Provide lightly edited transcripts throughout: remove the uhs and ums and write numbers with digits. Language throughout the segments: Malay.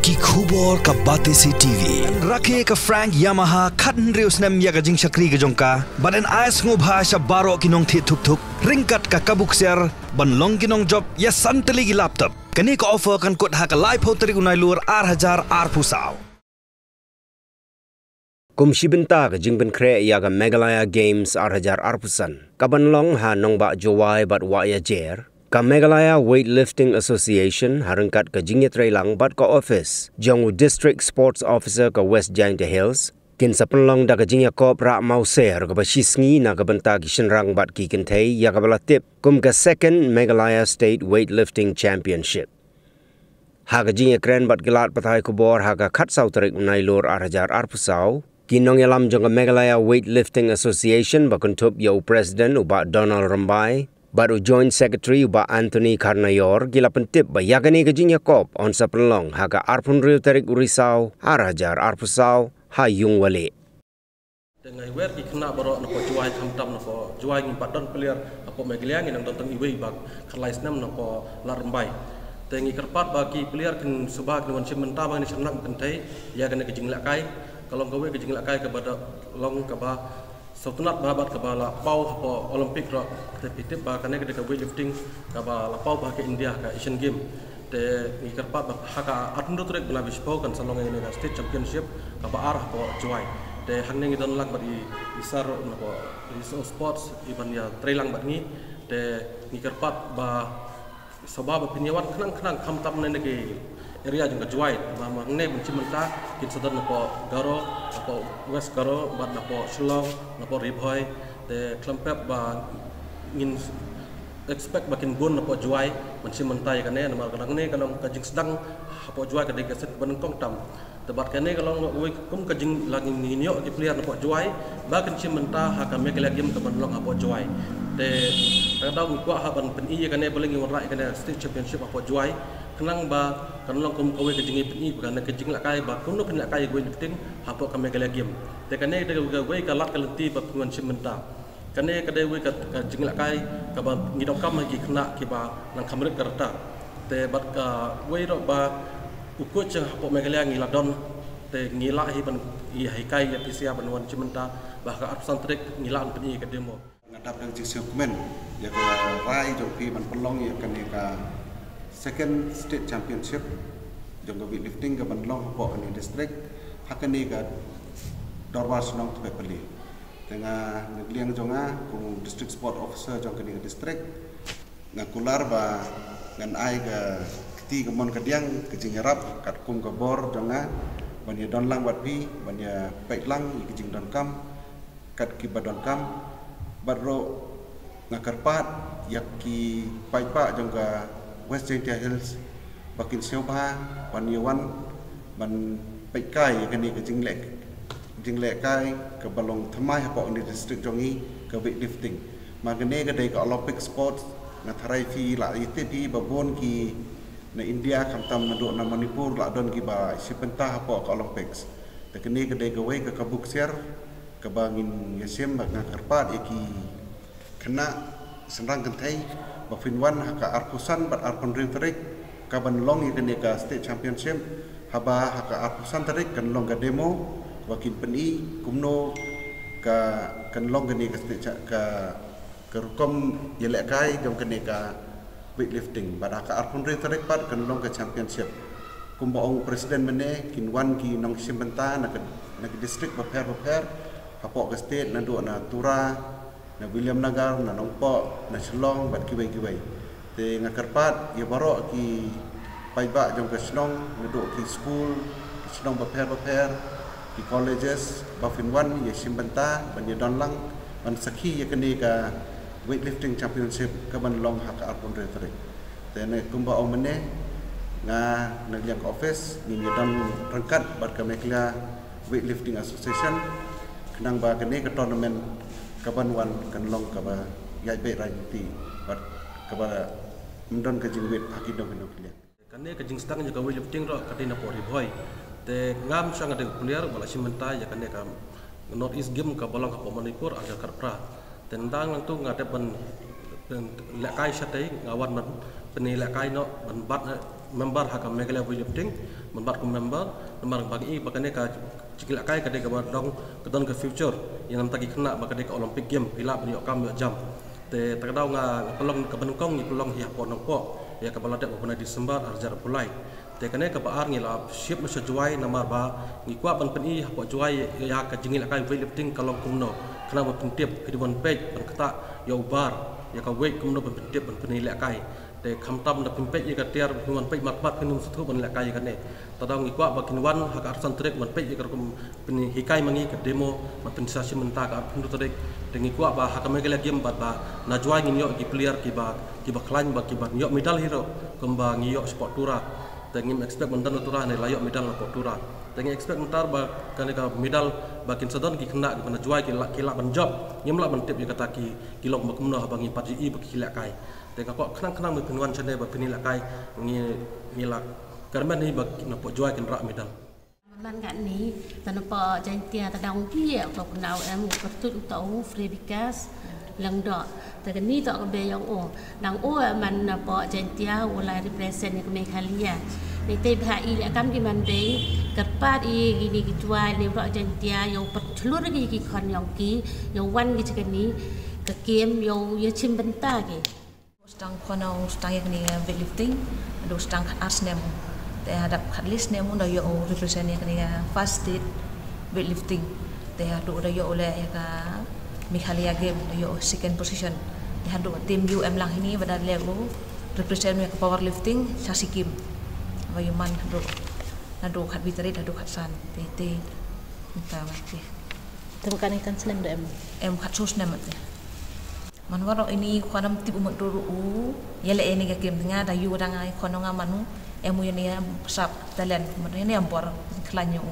ki khubor ka Batesi TV rakhe ka Frank Yamaha khatn reus nam ya ka jing shakri ka jongka baden ais ngo bhasha baro kinong thi thuk thuk ringkat ka kabuk ser ban long kinong job ya santali gi laptop kani ka offer kan kot ha ka live hotari unai lur 8000 ar pusau Kumshi benta ka jingben kre ya ka Meghalaya Games 8000 arpusan kaban long ha nong ba jowai bat wa ya jer ka Meghalaya Weightlifting Association harangkat ka jingya trailang bat ka office Jongu District Sports Officer ka West Giant Hills kin sa penlong da ka jingya kop ra mauser ka bashisngi na ka benta ki shenrang bat ki kentay ya ka balatip kum ka second Meghalaya State Weightlifting Championship ha ka jingya kren bat gilat patay kubor ha ka khat saw tarik unay lor 8000 arpusaw kinong yalam jong ka Meghalaya Weightlifting Association bakuntup ya President uba Donald Rambai baru Joint Secretary uba Anthony Karnayor gila pentip ba yagani ka jingya kop on sa penlong ha ka arpun riu tarik urisaw 8000 arpusaw ha yung wali dengan wer di kena baru nako juai kamtam nako juai ngimpat don player nako Meghalaya nang tentang iwe bag kalais nam nako Rambai tengi kerpat bagi player kin subak dengan cimenta bang ni senang kentai ya kena kejingla kai kalau gawe kejingla kai kepada long kaba sautunat babat kaba la pau apa Olimpik ro tepitip ba kena ke weightlifting kaba la pau ba ke India ka Asian Game te ni kerpat haka atndo trek bela bispo kan salong ini ka state championship kaba ar apa juai te hangning idon lak badi isar nako iso sports iban ya trailang bat ni te ni kerpat ba sebab penyawan kenang kamtam nege area juga juai mama ne benci menta kin sadar nako garo nako west garo bat nako Shillong nako Ribhoi te klempep ba ngin expect bakin gun nako juai benci menta ya kane nama kadang ne kalau kajing sedang apa juai kadang keset benengkong tam tebat kane kalau we kum kajing lagi nginyo ki player nako juai ba kenci menta ha ka Meghalaya game ke benlong apa juai te kadang kuah haban peni kane boleh ngiwara kane state championship apa juai kenang ba kanlong kum kowe kejing peni bukan kejing la kai ba kuno kena kai gue lifting apa ka Meghalaya game te kane de gue ka lat kalenti ba kuan simenta kane kade gue ka kejing la kai ka ba ngidok kam lagi kena ki ba nang kamret karta te bat ka gue ro ba uko cha apa Meghalaya ngiladon te ngila hi ban i kai ya pisia banwan simenta ba ka absan trek ngilaan peni ka demo ngadap dang jisi dokumen ya ka rai jopi man pelong ya kane ka second state championship jong weightlifting ka banlong po ani district hakani ka dorwar sunong tu peli dengan negliang jonga ku district sport officer jong kani district ngakular ba ngan ai ka kiti ka mon kadiang kejing yarap kat kum ka bor jonga banya donlang wat pi banya paitlang kejing don kam kat ki badon kam badro ngakarpat yakki paipa jongga West Giant Hills bakin siapa ban yawan ban paikai kani ke jinglek kai ke balong thamai apa ni district jongi ke weightlifting magane ke dai ke Olympic sports na tharai fi la ite di babon ki na India kamtam na do na Manipur la don ki ba sipenta apa ke Olympics te kani ke dai ke wei ke kabuk ser ke bangin yasem bag ngakarpat yaki kena senrang kentai bafinwan haka arpusan bat arpun rinterik kaban long ikene ka state championship haba haka arpusan terik kan long ka demo wakin peni kumno ka kan long kene ka state ka rukom yelek kai jom kene ka weightlifting bat haka arpun rinterik bat kan long ka championship kumba ong presiden mene kinwan ki nong simbenta na district baper hapok ka state na do na tura na William Nagar na Nongpo na Shillong bat kiway te ngakarpat ya baro ki paiba jong ka Shillong nado ki school ki Shillong baper ki colleges bafinwan ya simbenta ban ya donlang ban sakhi ya kani ka weightlifting championship ka ban long hak arpun retrik te ne kumba omene nga nagliang office ni ya don rangkat bat ka Meghalaya Weightlifting Association kenang ba kani ka tournament kabanwan kanlong kaba yai be ranti bat kaba mendon ka jingwet akido kinoklia kane ka jing stang juga weightlifting ro kadina po Ribhoi te ngam sang ada player bala simenta ya kane ka North East game ka bolong ka Manipur ada karpra tendang tu ngade ban lekai satai ngawan man penilai kai no ban bat member hak Meghalaya weightlifting member member nomor bagi bakane ka cikilak kai ka de ka dong ke future yang nam tagi kena bakane ka Olympic game bila beri kam yo jam te takdau nga pelong ka benungkong ni pelong hi pon nongko ya ka balade ko na Disember arjar pulai te kane ka baar ngi la ship no sejuai nomor ba ngi kwa ban peni ha juai ya ka jingilak kai weightlifting kalong kumno kena ba pentip di bon page ban kata yo bar ya ka weight kumno ban pentip ban peni lek kai te kham tam na pimpet ye ka tiar nuan pej mat pinum sutu ban lek kai kane tadang ngi kwa bakin wan hak arsan trek ban pej ye ka kum peni hikai mangi ka demo ma pensasi menta ka pindu trek dengi kwa ba hak Meghalaya game ba na juai ngi yo gi player ki ba klan ba ki ba yo medal hero kemba ngi yo sport tura tengi expect mendan tura ne layok medal na sport tura tengi expect mentar ba kane ka medal bakin sedon ki kena ki na juai ki la ban job nyemla ban tip ye kata ki lok makumno bangi 4GE ba ki lek kai tengah kok kenang berpenuan cene berpenilai kai ngilak karena ni bag nampak jual kena medal. Man kat ni tanpa jantia tadang pia kau kenal bertut utau free bikas lang dok. Tapi ni tak kebe yang nang man nampak jantia ulai represent ni Meghalaya. Ni tei bhai kam di mandai kerpat gini jual ni bro jantia yang percelur lagi ki kon yang ki yang wan ki cakap ni ke game yang ya cim bentar ki. Stang kono stang yang ni weightlifting, ada stang arts nemu. Teh hadap list nemu dah yo represent yang ni fast state weightlifting. Teh ada yo oleh ya ka Meghalaya game dah yo second position. Teh ada tim UM lang ini pada lego represent yang powerlifting Sasikim. Bayuman ada kat bitari ada kat san. Teh entah macam. Temukan ikan slam dah kat sos nemu teh. Manwaro ini khanam tip umat dulu yele ini ke game tengah dah yu orang ai khanonga manu emu ini sap talent manu ini ampor klanyo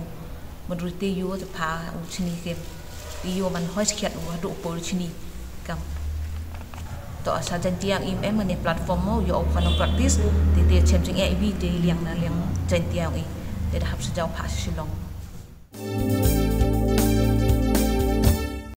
menurut yu te pa sini game yu man hois kiat adu pol sini kam to asa jantiang im ni platform mo yo khanong practice te champion AIB de liang na liang jantiang i te dah hab sejauh pas silong